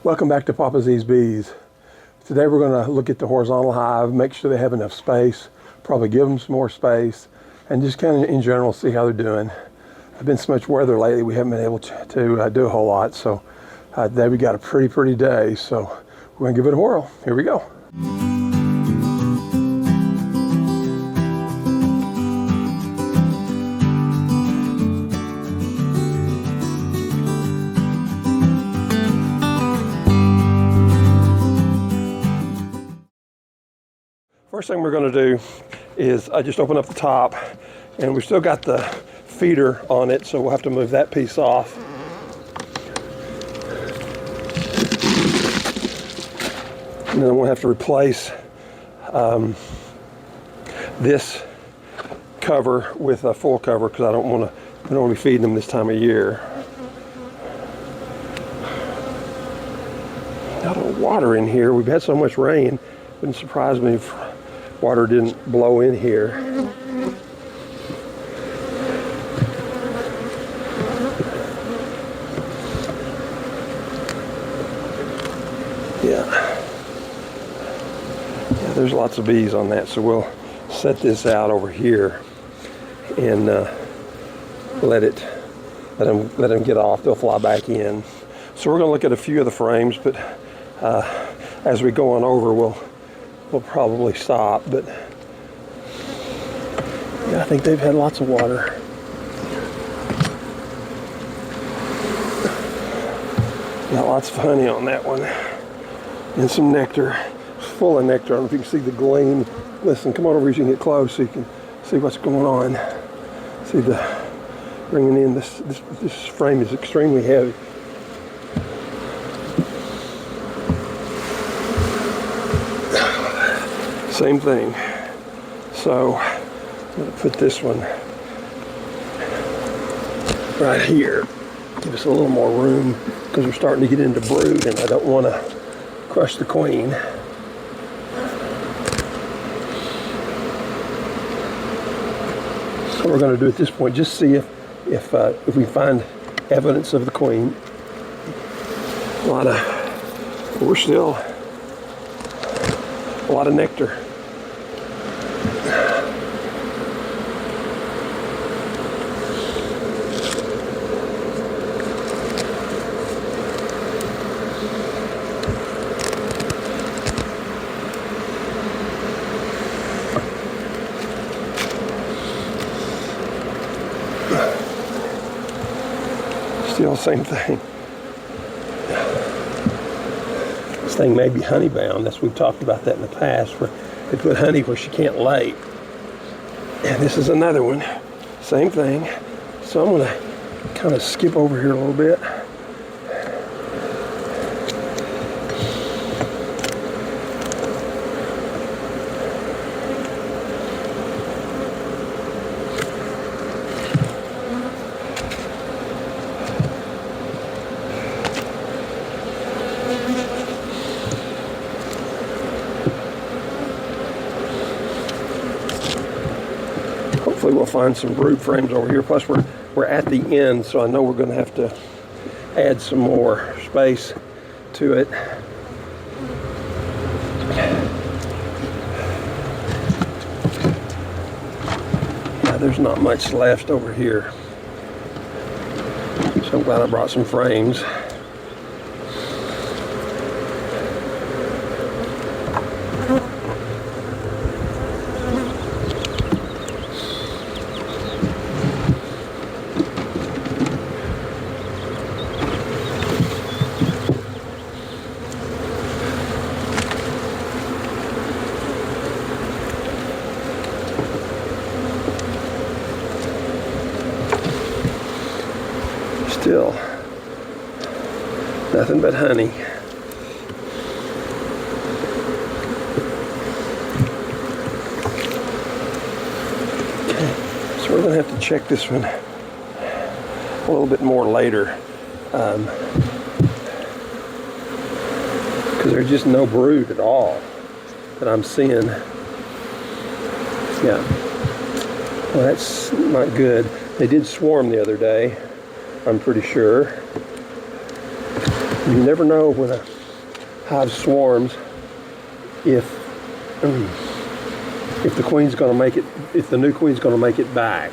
Welcome back to Papa Z's Bees. Today we're going to look at the horizontal hive, make sure they have enough space, probably give them some more space, and just kind of in general see how they're doing. There's been so much weather lately we haven't been able to do a whole lot, so today we got a pretty day, so we're going to give it a whirl. Here we go. First thing we're going to do is I just open up the top, and we've still got the feeder on it, so we'll have to move that piece off. And then we'll have to replace this cover with a full cover because I don't want to be feeding them this time of year. Got a lot of water in here. We've had so much rain. Wouldn't surprise me if water didn't blow in here. Yeah, there's lots of bees on that, so we'll set this out over here and let them get off. They'll fly back in. So we're going to look at a few of the frames, but as we go on over, we'll probably stop, but yeah, I think they've had lots of water. Got lots of honey on that one, and some nectar. It's full of nectar. I don't know if you can see the gleam. Listen, come on over here so you can get close so you can see what's going on. See the bringing in this frame is extremely heavy. Same thing. So I'm going to put this one right here. Give us a little more room because we're starting to get into brood and I don't want to crush the queen. So we're going to do at this point, just see if we find evidence of the queen. We're still a lot of nectar. Still same thing. This thing may be honey bound. We've talked about that in the past, where they put honey where she can't lay. And this is another one. Same thing. So I'm going to kind of skip over here a little bit. Hopefully we'll find some brood frames over here. Plus we're at the end, so I know we're going to have to add some more space to it. Yeah, there's not much left over here. So I'm glad I brought some frames. Still nothing but honey. Okay, so we're going to have to check this one a little bit more later because there's just no brood at all that I'm seeing. Yeah, well, that's not good. They did swarm the other day, I'm pretty sure. You never know when a hive swarms if the queen's going to make it, if the new queen's going to make it back.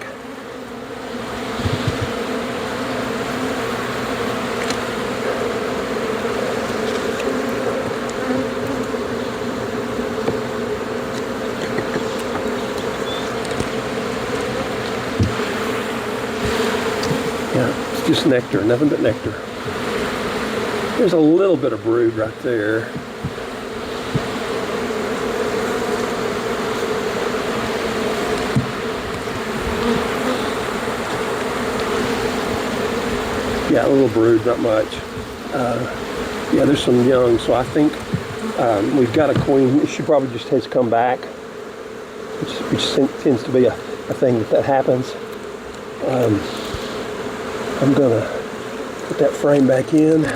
Yeah, it's just nectar, nothing but nectar. There's a little bit of brood right there. Yeah, a little brood, not much. Yeah, there's some young, so I think we've got a queen. She probably just has come back, which tends to be a thing that happens. I'm gonna put that frame back in.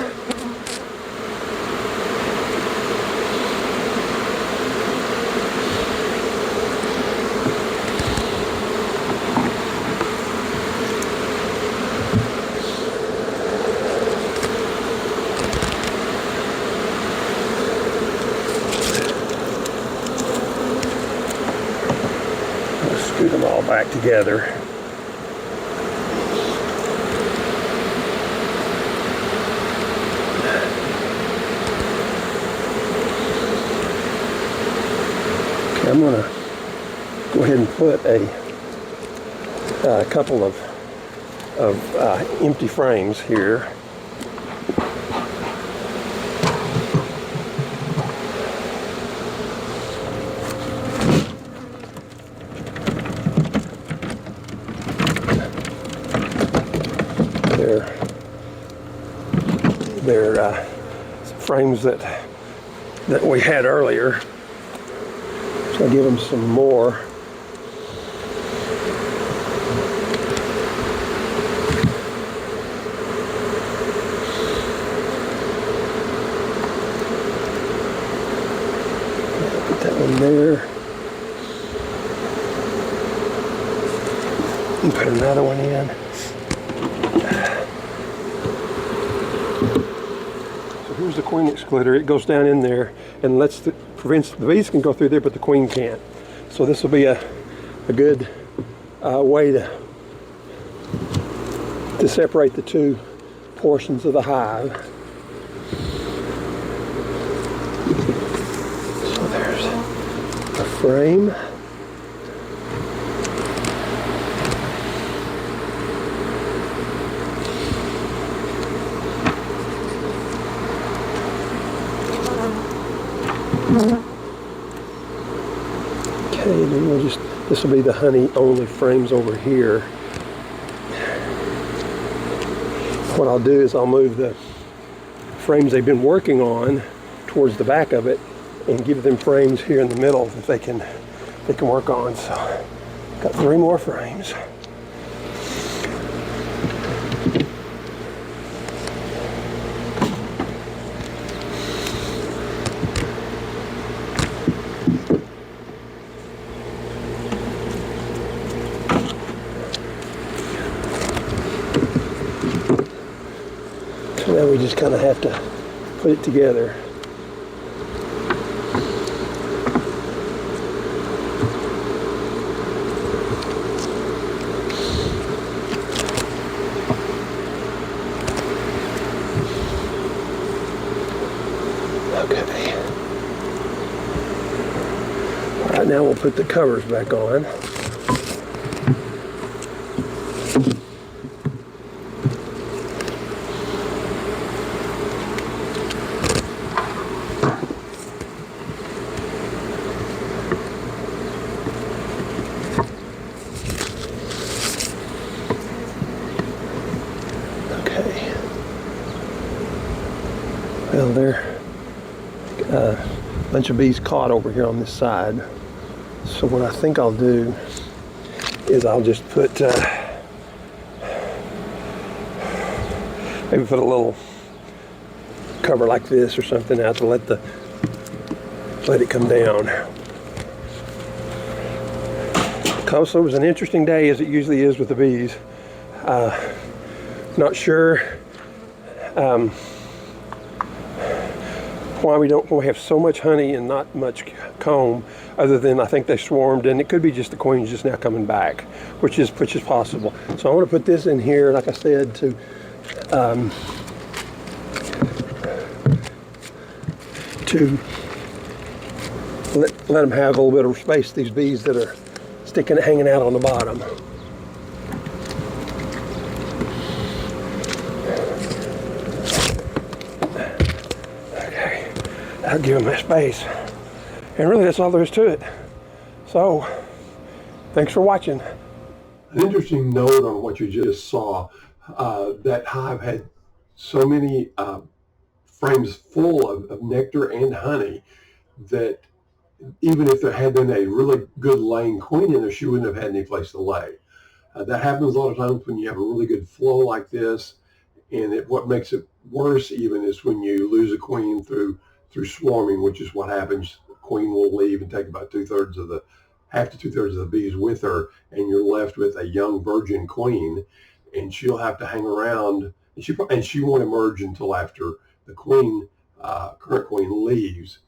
Scoot them all back together. Okay, I'm going to go ahead and put a couple of empty frames here. They're frames that we had earlier. So I'll give them some more. Put that one there. And put another one in. Here's the queen excluder. It goes down in there and prevents the bees can go through there, but the queen can't. So this will be a good way to separate the two portions of the hive. So there's a frame. Okay, then we'll this will be the honey only frames over here. What I'll do is I'll move the frames they've been working on towards the back of it and give them frames here in the middle that they can work on. So got 3 more frames. Now we just kind of have to put it together. Okay. All right, now we'll put the covers back on. Well, there a bunch of bees caught over here on this side. So what I think I'll do is I'll just put maybe put a little cover like this or something out to let it come down. Also, it was an interesting day, as it usually is with the bees. Not sure why we have so much honey and not much comb, other than I think they swarmed, and it could be just the queens just now coming back, which is possible. So I want to put this in here, like I said, to let them have a little bit of space, these bees that are hanging out on the bottom. Okay, I'll give them that space. And really that's all there is to it. So, thanks for watching. An interesting note on what you just saw, that hive had so many frames full of nectar and honey that even if there had been a really good laying queen in there, she wouldn't have had any place to lay. That happens a lot of times when you have a really good flow like this, and what makes it worse even is when you lose a queen through swarming, which is what happens. The queen will leave and take about half to two-thirds of the bees with her, and you're left with a young virgin queen, and she'll have to hang around, and she won't emerge until after the current queen leaves.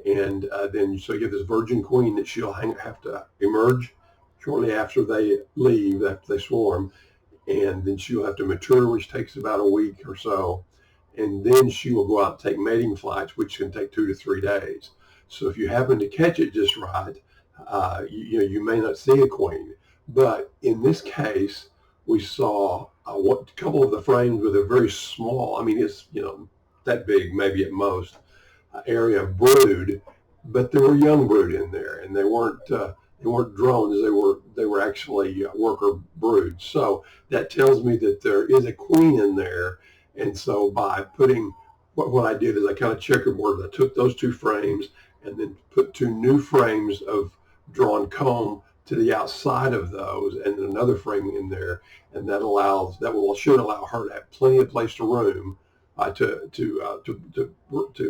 And then so you have this virgin queen that she'll have to emerge shortly after they leave, after they swarm, and then she'll have to mature, which takes about a week or so, and then she will go out and take mating flights, which can take 2 to 3 days. So if you happen to catch it just right, you may not see a queen. But in this case, we saw a couple of the frames with a very small, I mean, it's that big, maybe at most, area of brood, but there were young brood in there, and they weren't drones. They were actually worker brood. So that tells me that there is a queen in there. And so by putting what I did is I kind of checkerboarded. I took those 2 frames and then put 2 new frames of drawn comb to the outside of those, and then another frame in there, and should allow her to have plenty of place to roam. To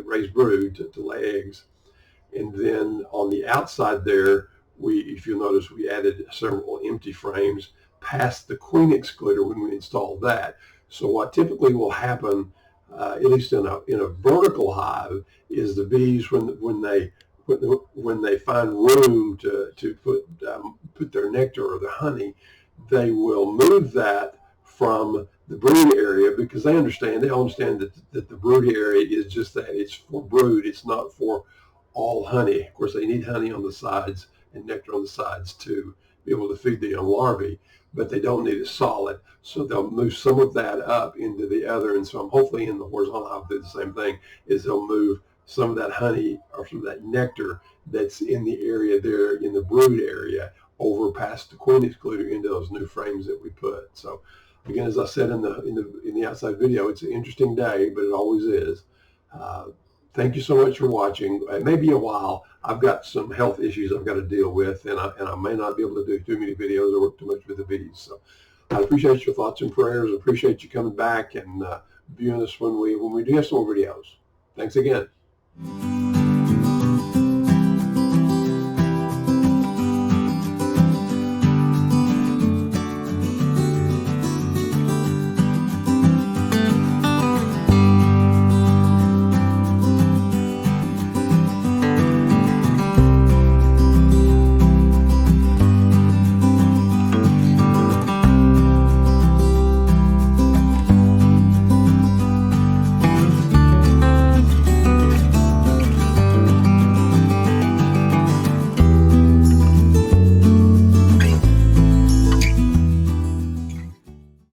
raise brood, to lay eggs. And then on the outside there, if you'll notice, we added several empty frames past the queen excluder when we installed that. So what typically will happen, at least in a vertical hive, is the bees when they find room to put their nectar or their honey, they will move that from the brood area, because they all understand that the brood area is just that, it's for brood, it's not for all honey. Of course, they need honey on the sides and nectar on the sides to be able to feed the young larvae, but they don't need it solid. So they'll move some of that up into the other, and so I'm hopefully in the horizontal hive do the same thing, is they'll move some of that honey or some of that nectar that's in the area there, in the brood area, over past the queen excluder into those new frames that we put. So again, as I said in the outside video, it's an interesting day, but it always is. Thank you so much for watching. It may be a while. I've got some health issues I've got to deal with, and I may not be able to do too many videos or work too much with the videos. So I appreciate your thoughts and prayers. I appreciate you coming back and viewing us when we do have some more videos. Thanks again.